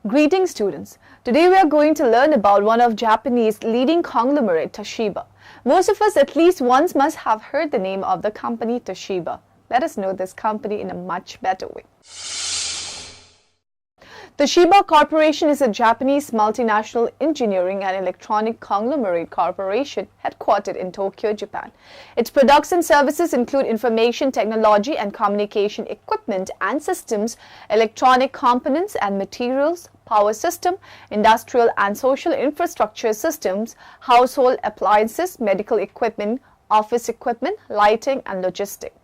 Greetings students. Today we are going to learn about one of Japanese leading conglomerate Toshiba. Most of us at least once must have heard the name of the company Toshiba. Let us know this company in a much better way. Toshiba Corporation is a Japanese multinational engineering and electronic conglomerate corporation headquartered in Tokyo, Japan. Its products and services include information technology and communication equipment and systems, electronic components and materials, power system, industrial and social infrastructure systems, household appliances, medical equipment, office equipment, lighting and logistics.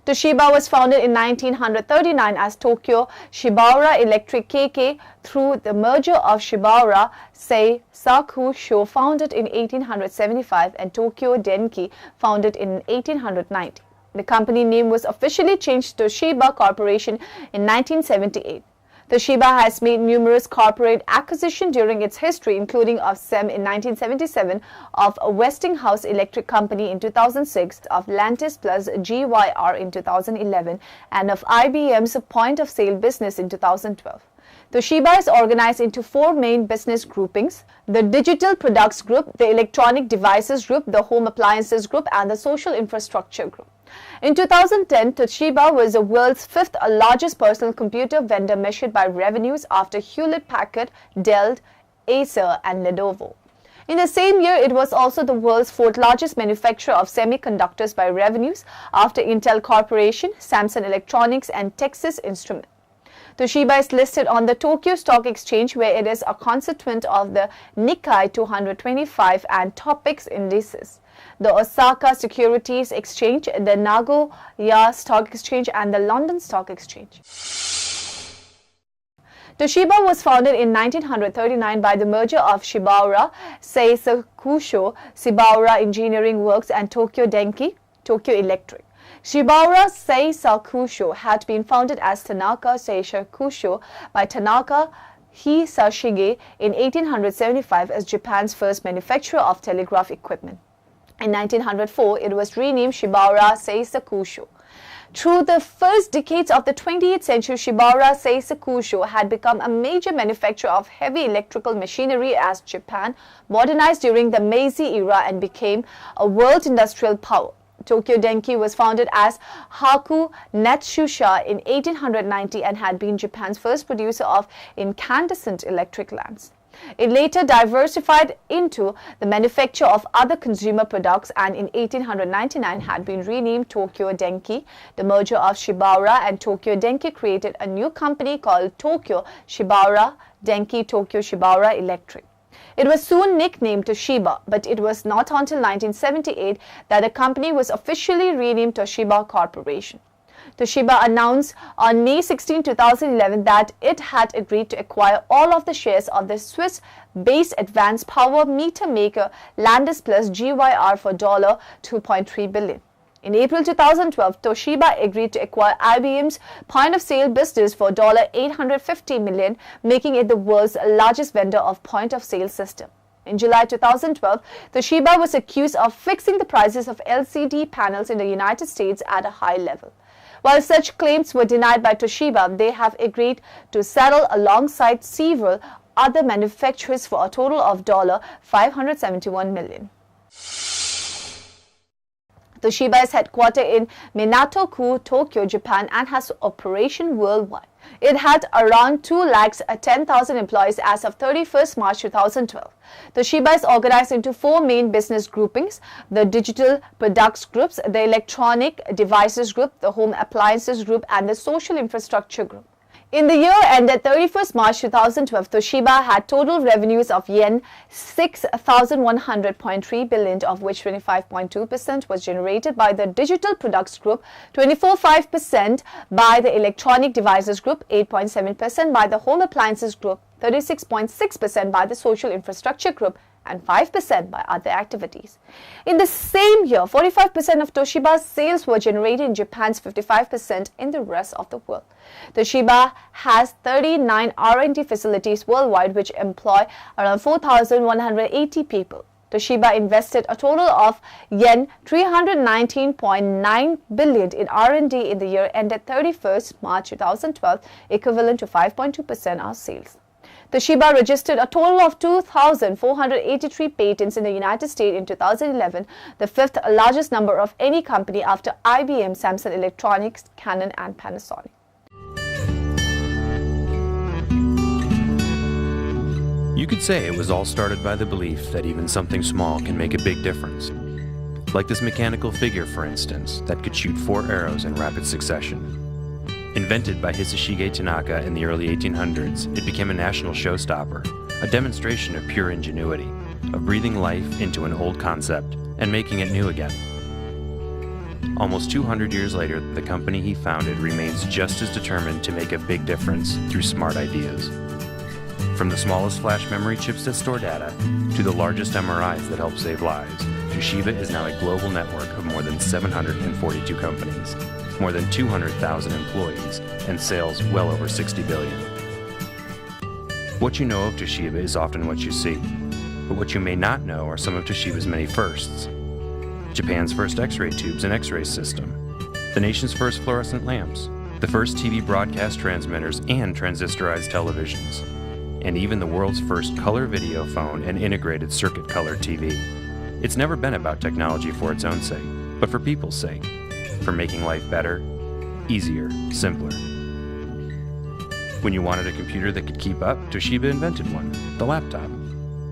Toshiba was founded in 1939 as Tokyo Shibara Electric KK through the merger of Shibara Seisakusho founded in 1875 and Tokyo Denki founded in 1890. The company name was officially changed to Toshiba Corporation in 1978. Toshiba has made numerous corporate acquisitions during its history, including of SEM in 1977, of Westinghouse Electric Company in 2006, of Lantis plus GYR in 2011, and of IBM's point-of-sale business in 2012. Toshiba is organized into four main business groupings: the Digital Products Group, the Electronic Devices Group, the Home Appliances Group, and the Social Infrastructure Group. In 2010, Toshiba was the world's fifth largest personal computer vendor measured by revenues after Hewlett-Packard, Dell, Acer, and Lenovo. In the same year, it was also the world's fourth largest manufacturer of semiconductors by revenues after Intel Corporation, Samsung Electronics, and Texas Instruments. Toshiba is listed on the Tokyo Stock Exchange, where it is a constituent of the Nikkei 225 and Topix indices, the Osaka Securities Exchange, the Nagoya Stock Exchange, and the London Stock Exchange. Toshiba was founded in 1939 by the merger of Shibara Seisakusho, Shibara Engineering Works, and Tokyo Denki, Tokyo Electric. Shibara Seisakusho had been founded as Tanaka Seisakusho by Tanaka Hisashige in 1875 as Japan's first manufacturer of telegraph equipment. In 1904, it was renamed Shibara Seisakusho. Through the first decades of the 20th century, Shibara Seisakusho had become a major manufacturer of heavy electrical machinery as Japan modernized during the Meiji era and became a world industrial power. Tokyo Denki was founded as Haku Natsusha in 1890 and had been Japan's first producer of incandescent electric lamps. It later diversified into the manufacture of other consumer products and in 1899 had been renamed Tokyo Denki. The merger of Shibara and Tokyo Denki created a new company called Tokyo Shibara Denki Tokyo Shibara Electric. It was soon nicknamed Toshiba, but it was not until 1978 that the company was officially renamed Toshiba Corporation. Toshiba announced on May 16, 2011 that it had agreed to acquire all of the shares of the Swiss-based advanced power meter maker Lantis plus GYR for $2.3 billion. In April 2012, Toshiba agreed to acquire IBM's point-of-sale business for $850 million, making it the world's largest vendor of point-of-sale system. In July 2012, Toshiba was accused of fixing the prices of LCD panels in the United States at a high level. While such claims were denied by Toshiba, they have agreed to settle alongside several other manufacturers for a total of $571 million. Toshiba is headquartered in Minato-ku, Tokyo, Japan and has operation worldwide. It had around 210,000 employees as of 31st March 2012. Toshiba is organized into four main business groupings: the Digital Products Groups, the Electronic Devices Group, the Home Appliances Group, and the Social Infrastructure Group. In the year ended 31st March 2012, Toshiba had total revenues of yen 6,100.3 billion, of which 25.2% was generated by the Digital Products Group, 24.5% by the Electronic Devices Group, 8.7% by the Home Appliances Group, 36.6% by the Social Infrastructure Group, and 5% by other activities. In the same year, 45% of Toshiba's sales were generated in Japan's 55% in the rest of the world. Toshiba has 39 R&D facilities worldwide which employ around 4,180 people. Toshiba invested a total of yen 319.9 billion in R&D in the year ended 31st March 2012, equivalent to 5.2% of sales. Toshiba registered a total of 2,483 patents in the United States in 2011, the fifth largest number of any company after IBM, Samsung Electronics, Canon and Panasonic. You could say it was all started by the belief that even something small can make a big difference. Like this mechanical figure, for instance, that could shoot 4 arrows in rapid succession. Invented by Hisashige Tanaka in the early 1800s, it became a national showstopper, a demonstration of pure ingenuity, of breathing life into an old concept and making it new again. Almost 200 years later, the company he founded remains just as determined to make a big difference through smart ideas. From the smallest flash memory chips that store data, to the largest MRIs that help save lives, Toshiba is now a global network of more than 742 companies, more than 200,000 employees, and sales well over 60 billion. What you know of Toshiba is often what you see, but what you may not know are some of Toshiba's many firsts. Japan's first X-ray tubes and X-ray system, the nation's first fluorescent lamps, the first TV broadcast transmitters and transistorized televisions, and even the world's first color video phone and integrated circuit color TV. It's never been about technology for its own sake, but for people's sake, for making life better, easier, simpler. When you wanted a computer that could keep up, Toshiba invented one, the laptop.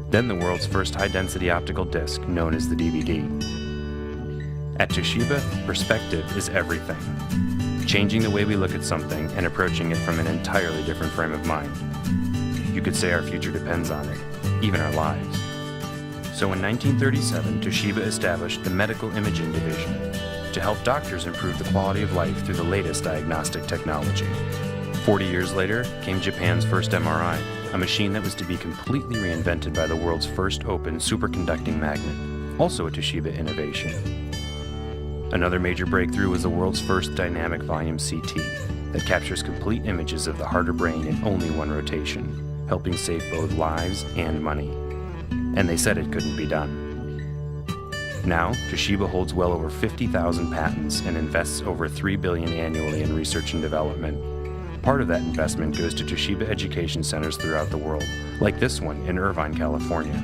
Then the world's first high-density optical disc, known as the DVD. At Toshiba, perspective is everything. Changing the way we look at something and approaching it from an entirely different frame of mind. You could say our future depends on it, even our lives. So in 1937, Toshiba established the Medical Imaging Division to help doctors improve the quality of life through the latest diagnostic technology. 40 years later came Japan's first MRI, a machine that was to be completely reinvented by the world's first open superconducting magnet, also a Toshiba innovation. Another major breakthrough was the world's first dynamic volume CT that captures complete images of the heart or brain in only one rotation, helping save both lives and money. And they said it couldn't be done. Now, Toshiba holds well over 50,000 patents and invests over $3 billion annually in research and development. Part of that investment goes to Toshiba education centers throughout the world, like this one in Irvine, California.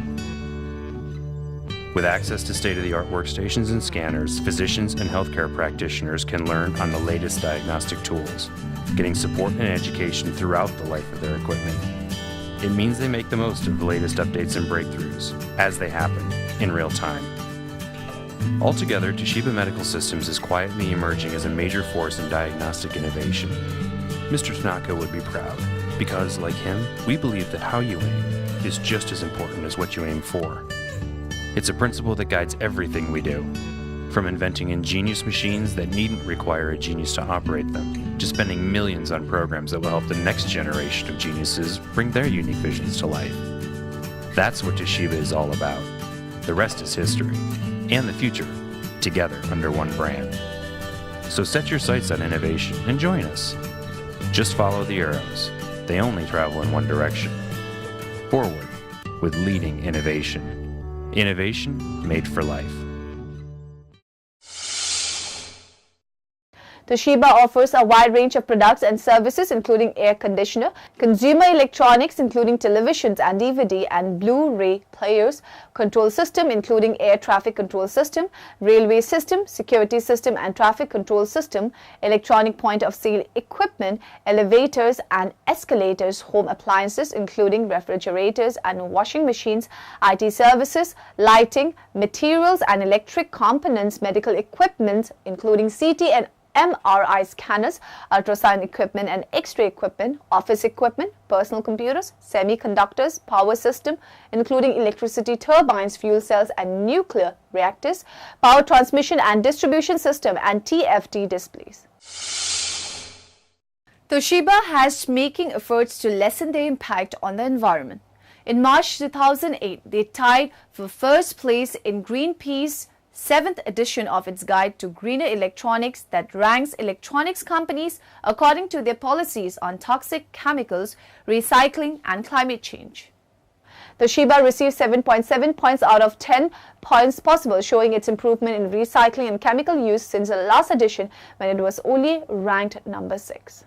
With access to state-of-the-art workstations and scanners, physicians and healthcare practitioners can learn on the latest diagnostic tools, getting support and education throughout the life of their equipment. It means they make the most of the latest updates and breakthroughs, as they happen, in real time. Altogether, Toshiba Medical Systems is quietly emerging as a major force in diagnostic innovation. Mr. Tanaka would be proud, because, like him, we believe that how you aim is just as important as what you aim for. It's a principle that guides everything we do, from inventing ingenious machines that needn't require a genius to operate them, to spending millions on programs that will help the next generation of geniuses bring their unique visions to life. That's what Toshiba is all about. The rest is history, and the future, together under one brand. So set your sights on innovation and join us. Just follow the arrows. They only travel in one direction. Forward with leading innovation. Innovation made for life. Toshiba offers a wide range of products and services including air conditioner, consumer electronics including televisions and DVD and Blu-ray players, control system including air traffic control system, railway system, security system and traffic control system, electronic point of sale equipment, elevators and escalators, home appliances including refrigerators and washing machines, IT services, lighting, materials and electric components, medical equipment including CT and MRI scanners, ultrasound equipment and X-ray equipment, office equipment, personal computers, semiconductors, power system, including electricity turbines, fuel cells and nuclear reactors, power transmission and distribution system and TFT displays. Toshiba has making efforts to lessen their impact on the environment. In March 2008, they tied for first place in Greenpeace 7th edition of its guide to greener electronics that ranks electronics companies according to their policies on toxic chemicals, recycling and climate change. Toshiba received 7.7 points out of 10 points possible, showing its improvement in recycling and chemical use since the last edition when it was only ranked number 6.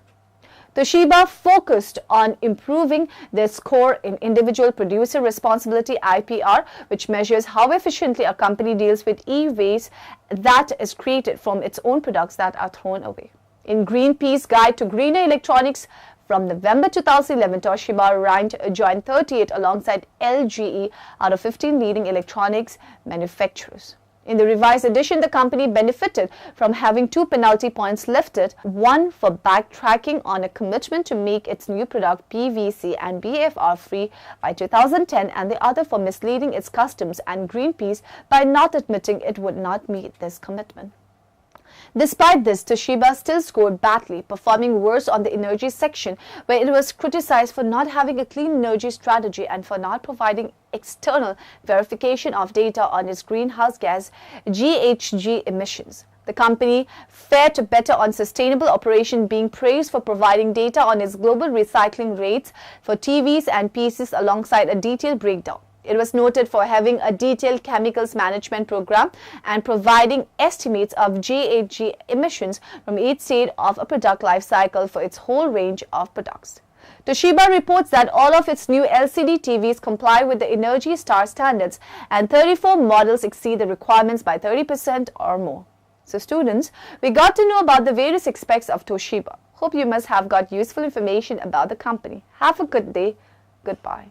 Toshiba focused on improving their score in Individual Producer Responsibility (IPR), which measures how efficiently a company deals with e-waste that is created from its own products that are thrown away. In Greenpeace Guide to Greener Electronics from November 2011, Toshiba ranked joint 38 alongside LGE out of 15 leading electronics manufacturers. In the revised edition, the company benefited from having 2 penalty points lifted, one for backtracking on a commitment to make its new product PVC and BFR free by 2010, and the other for misleading its customers and Greenpeace by not admitting it would not meet this commitment. Despite this, Toshiba still scored badly, performing worse on the energy section, where it was criticized for not having a clean energy strategy and for not providing external verification of data on its greenhouse gas GHG emissions. The company fared better on sustainable operation, being praised for providing data on its global recycling rates for TVs and PCs alongside a detailed breakdown. It was noted for having a detailed chemicals management program and providing estimates of GHG emissions from each stage of a product life cycle for its whole range of products. Toshiba reports that all of its new LCD TVs comply with the Energy Star standards, and 34 models exceed the requirements by 30% or more. So students, we got to know about the various aspects of Toshiba. Hope you must have got useful information about the company. Have a good day. Goodbye.